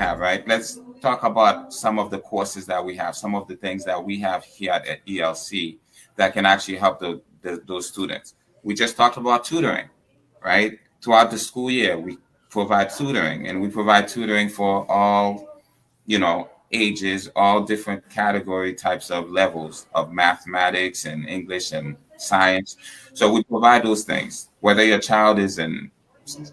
have, right? Let's talk about some of the courses that we have, some of the things that we have here at ELC that can actually help those students. We just talked about tutoring, right? Throughout the school year, we provide tutoring, and we provide tutoring for all, ages, all different category types of levels of mathematics and English and science. So we provide those things, whether your child is in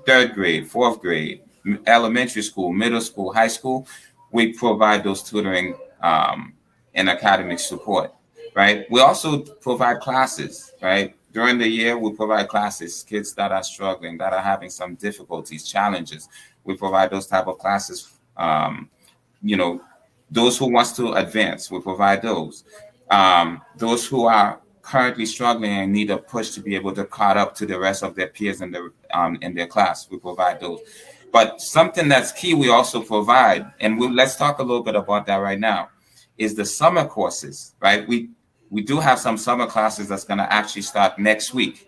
third grade, fourth grade, elementary school, middle school, high school, we provide those tutoring and academic support, right? We also provide classes, right? During the year, we provide classes, kids that are struggling, that are having some difficulties, challenges. We provide those type of classes. You know, those who wants to advance, we provide those. Those who are currently struggling and need a push to be able to caught up to the rest of their peers in their class, we provide those. But something that's key, we also provide, and let's talk a little bit about that right now, is the summer courses, right? We do have some summer classes that's going to actually start next week,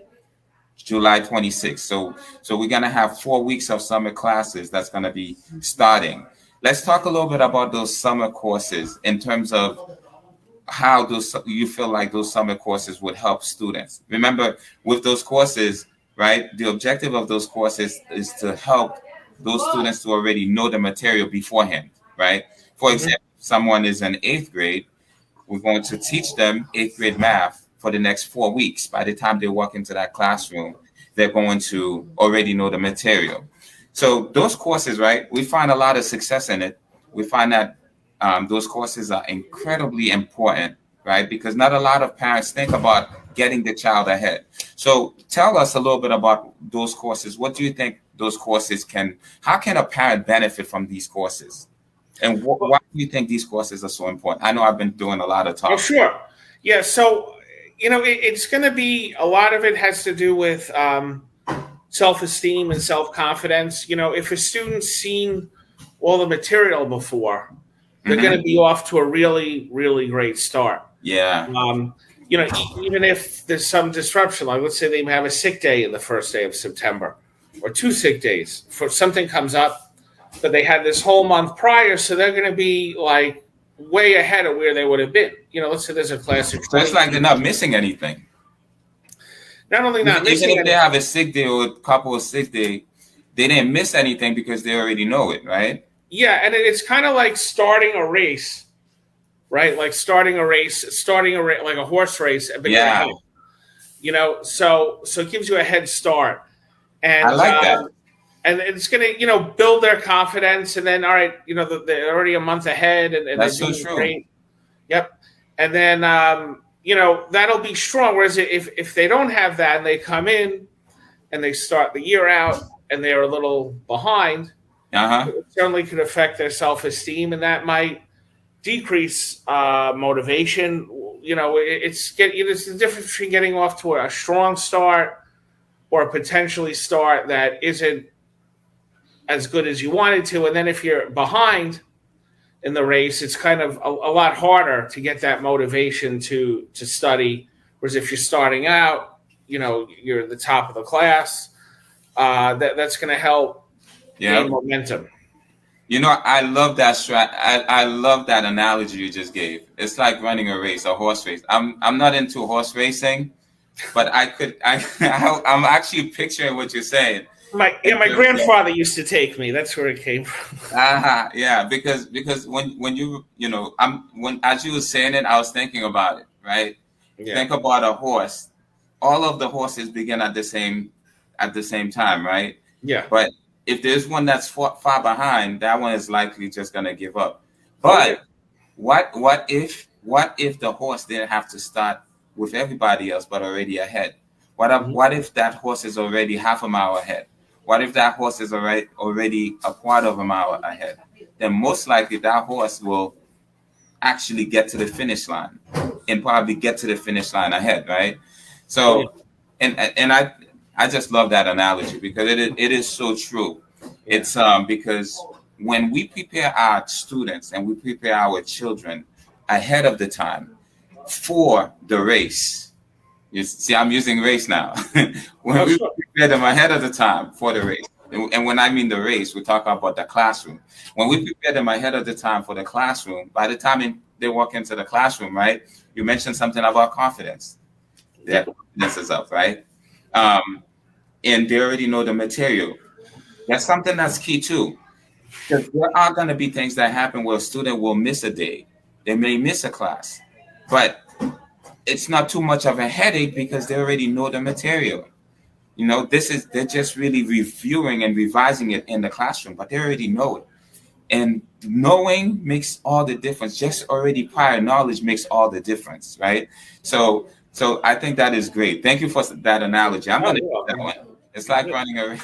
July 26th. So we're going to have 4 weeks of summer classes that's going to be starting. Let's talk a little bit about those summer courses in terms of how you feel like those summer courses would help students. Remember, with those courses, right, the objective of those courses is to help those students to already know the material beforehand, right? For example, someone is in 8th grade, we're going to teach them 8th grade math for the next 4 weeks. By the time they walk into that classroom, they're going to already know the material. So those courses, right, we find a lot of success in it. We find that those courses are incredibly important, right? Because not a lot of parents think about getting the child ahead. So tell us a little bit about those courses. What do you think those courses how can a parent benefit from these courses? And why do you think these courses are so important? I know I've been doing a lot of talking. Oh, sure. Yeah, so, it's going to be, a lot of it has to do with self-esteem and self-confidence. If a student's seen all the material before, they're going to be off to a really, really great start. Yeah. Even if there's some disruption, like let's say they have a sick day in the first day of September, or 2 sick days, for something comes up, but they had this whole month prior, so they're going to be like way ahead of where they would have been. Let's say there's a class of 20. So it's like they're not missing anything. Not only not missing anything. Even if they have a sick day or a couple of sick days, they didn't miss anything because they already know it, right? Yeah, and it's kind of like starting a race, right? Like starting a race like a horse race. But yeah. So it gives you a head start. And I like that. And it's going to, build their confidence. And then, all right, they're already a month ahead. And that's they're so true. Great. Yep. And then, that'll be strong. Whereas if they don't have that and they come in and they start the year out and they're a little behind, it certainly could affect their self-esteem, and that might decrease motivation. It's the difference between getting off to a strong start or a potentially start that isn't as good as you wanted to. And then if you're behind in the race, it's kind of a lot harder to get that motivation to study. Whereas if you're starting out, you're at the top of the class, that's going to help gain momentum. I love that I love that analogy you just gave. It's like running a race, a horse race. I'm not into horse racing, but I'm actually picturing what you're saying. My grandfather used to take me. That's where it came from. Yeah, because when you as you were saying it, I was thinking about it, right? Yeah. Think about a horse. All of the horses begin at the same time, right? Yeah. But if there's one that's far behind, that one is likely just gonna give up. But what if the horse didn't have to start with everybody else but already ahead? What if that horse is already half a mile ahead? What if that horse is already a quarter of a mile ahead? Then most likely that horse will actually get to the finish line and probably get to the finish line ahead, right? So, and I just love that analogy because it is so true. It's because when we prepare our students and we prepare our children ahead of the time for the race, you see, I'm using race now. When we prepare them ahead of the time for the race, And when I mean the race, we're talking about the classroom. When we prepare them ahead of the time for the classroom, by the time they walk into the classroom, right? You mentioned something about confidence. Their confidence is up, right? And they already know the material. That's something that's key too. Because there are going to be things that happen where a student will miss a day. They may miss a class, but it's not too much of a headache because they already know the material. You know, they're just really reviewing and revising it in the classroom, but they already know it. And knowing makes all the difference. Just already prior knowledge makes all the difference, right? So I think that is great. Thank you for that analogy. I'm going to use that one. It's like running a